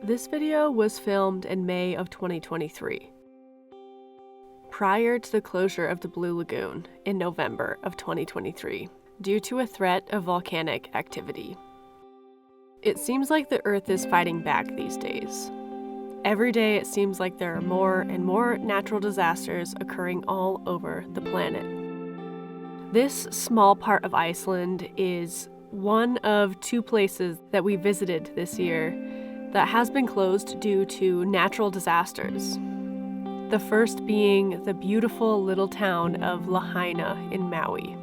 This video was filmed in May of 2023, prior to the closure of the Blue Lagoon in November of 2023, due to a threat of volcanic activity. It seems like the Earth is fighting back these days. Every day it seems like there are more and more natural disasters occurring all over the planet. This small part of Iceland is one of two places that we visited this year that has been closed due to natural disasters. The first being the beautiful little town of Lahaina in Maui.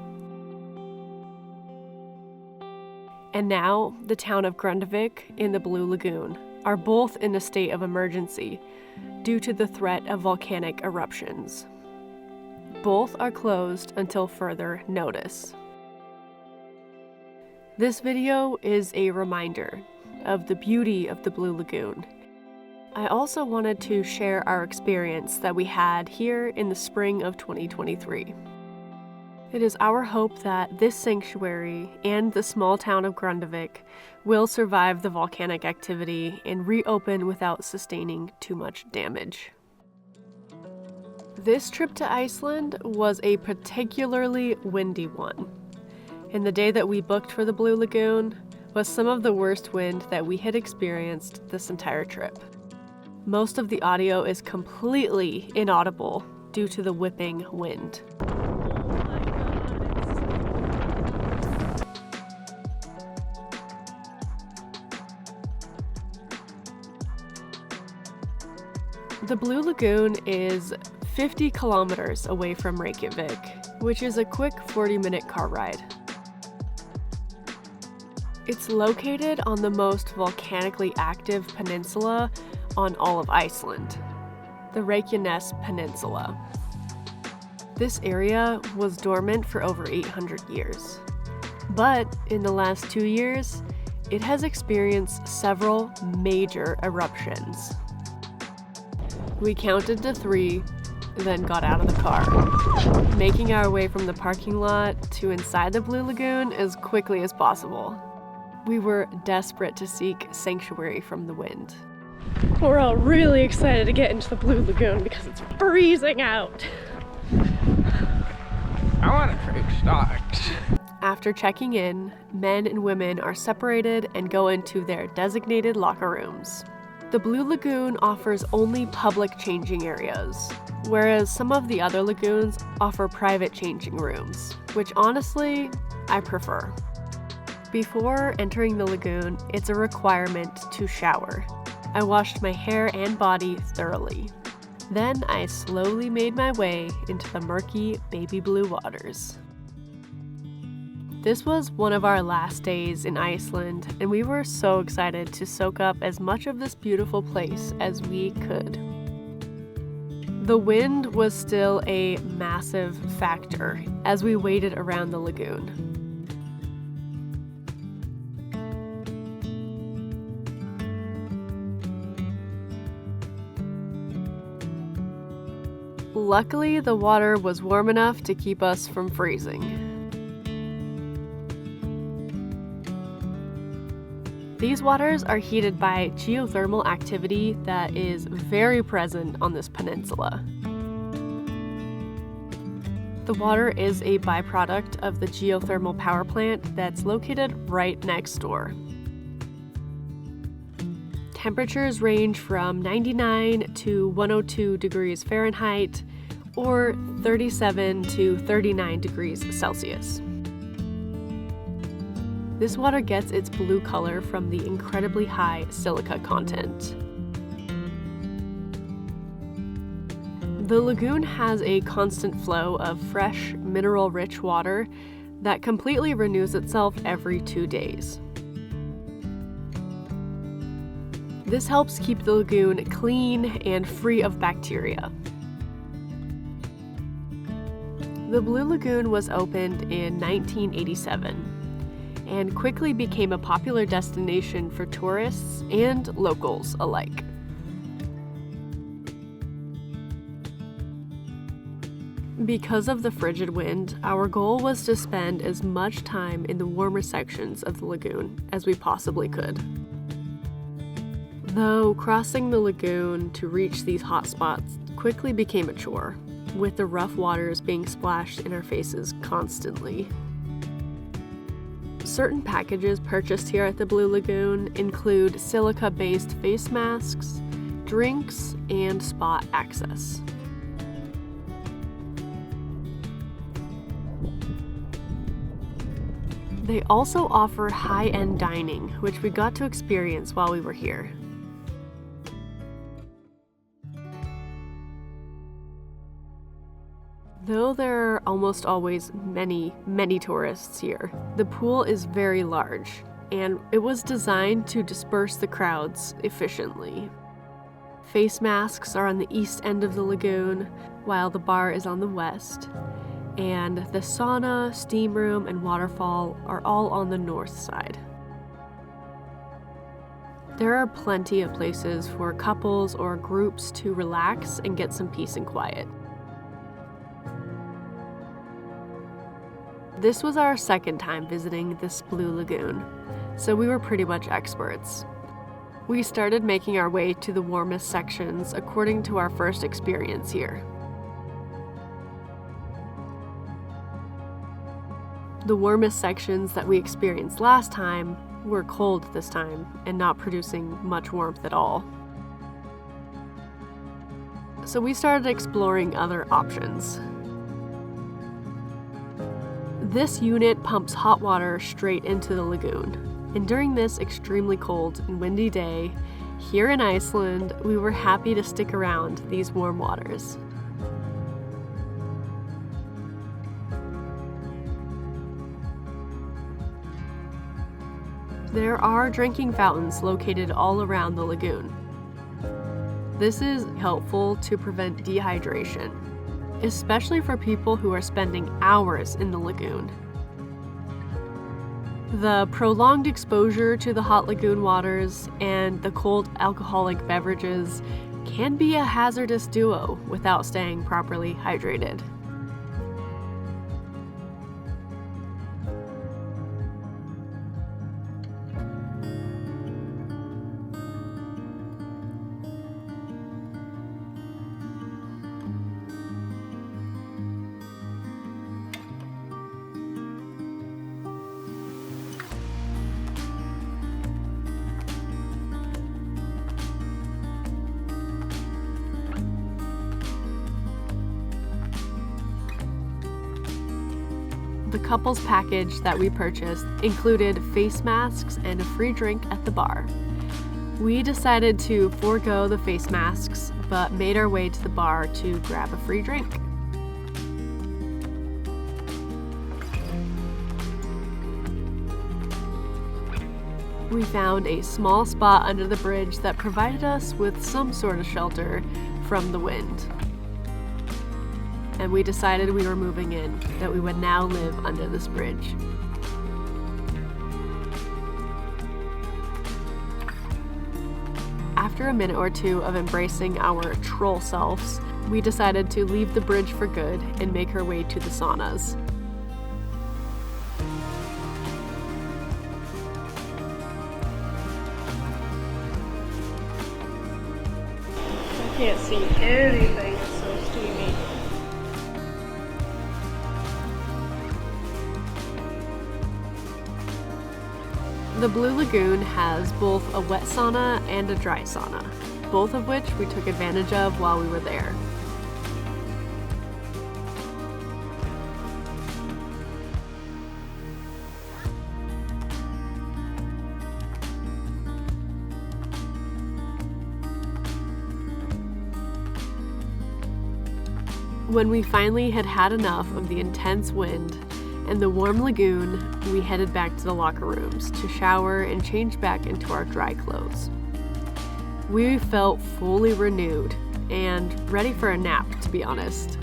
And now the town of Grundarfjordur in the Blue Lagoon are both in a state of emergency due to the threat of volcanic eruptions. Both are closed until further notice. This video is a reminder of the beauty of the Blue Lagoon. I also wanted to share our experience that we had here in the spring of 2023. It is our hope that this sanctuary and the small town of Grundarfjordur will survive the volcanic activity and reopen without sustaining too much damage. This trip to Iceland was a particularly windy one, and the day that we booked for the Blue Lagoon was some of the worst wind that we had experienced this entire trip. Most of the audio is completely inaudible due to the whipping wind. The Blue Lagoon is 50 kilometers away from Reykjavik, which is a quick 40-minute car ride. It's located on the most volcanically active peninsula on all of Iceland, the Reykjanes Peninsula. This area was dormant for over 800 years, but in the last 2 years, it has experienced several major eruptions. We counted to 3, then got out of the car, making our way from the parking lot to inside the Blue Lagoon as quickly as possible. We were desperate to seek sanctuary from the wind. We're all really excited to get into the Blue Lagoon because it's freezing out. I want to trade stocks. After checking in, men and women are separated and go into their designated locker rooms. The Blue Lagoon offers only public changing areas, whereas some of the other lagoons offer private changing rooms, which honestly, I prefer. Before entering the lagoon, it's a requirement to shower. I washed my hair and body thoroughly. Then I slowly made my way into the murky baby blue waters. This was one of our last days in Iceland, and we were so excited to soak up as much of this beautiful place as we could. The wind was still a massive factor as we waited around the lagoon. Luckily, the water was warm enough to keep us from freezing. These waters are heated by geothermal activity that is very present on this peninsula. The water is a byproduct of the geothermal power plant that's located right next door. Temperatures range from 99 to 102 degrees Fahrenheit or 37 to 39 degrees Celsius. This water gets its blue color from the incredibly high silica content. The lagoon has a constant flow of fresh, mineral-rich water that completely renews itself every 2 days. This helps keep the lagoon clean and free of bacteria. The Blue Lagoon was opened in 1987 and quickly became a popular destination for tourists and locals alike. Because of the frigid wind, our goal was to spend as much time in the warmer sections of the lagoon as we possibly could. Though crossing the lagoon to reach these hot spots quickly became a chore, with the rough waters being splashed in our faces constantly. Certain packages purchased here at the Blue Lagoon include silica-based face masks, drinks, and spa access. They also offer high-end dining, which we got to experience while we were here. Though there are almost always many tourists here, the pool is very large, and it was designed to disperse the crowds efficiently. Face masks are on the east end of the lagoon, while the bar is on the west, and the sauna, steam room, and waterfall are all on the north side. There are plenty of places for couples or groups to relax and get some peace and quiet. This was our second time visiting this Blue Lagoon, so we were pretty much experts. We started making our way to the warmest sections according to our first experience here. The warmest sections that we experienced last time were cold this time and not producing much warmth at all. So we started exploring other options. This unit pumps hot water straight into the lagoon, and during this extremely cold and windy day, here in Iceland, we were happy to stick around these warm waters. There are drinking fountains located all around the lagoon. This is helpful to prevent dehydration, especially for people who are spending hours in the lagoon. The prolonged exposure to the hot lagoon waters and the cold alcoholic beverages can be a hazardous duo without staying properly hydrated. The couples package that we purchased included face masks and a free drink at the bar. We decided to forego the face masks, but made our way to the bar to grab a free drink. We found a small spot under the bridge that provided us with some sort of shelter from the wind. And we decided we were moving in, that we would now live under this bridge. After a minute or two of embracing our troll selves, we decided to leave the bridge for good and make our way to the saunas. I can't see anything, it's so steamy. The Blue Lagoon has both a wet sauna and a dry sauna, both of which we took advantage of while we were there. When we finally had had enough of the intense wind and the warm lagoon, we headed back to the locker rooms to shower and change back into our dry clothes. We felt fully renewed and ready for a nap, to be honest.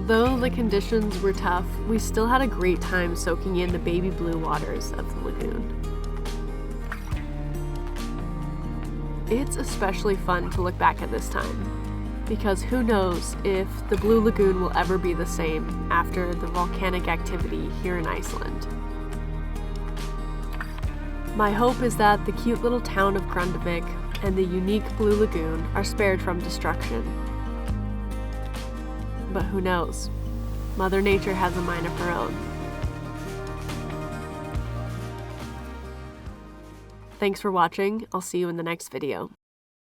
Though the conditions were tough, we still had a great time soaking in the baby blue waters of the lagoon. It's especially fun to look back at this time, because who knows if the Blue Lagoon will ever be the same after the volcanic activity here in Iceland. My hope is that the cute little town of Grundarfjordur and the unique Blue Lagoon are spared from destruction. But who knows? Mother Nature has a mind of her own. Thanks for watching. I'll see you in the next video.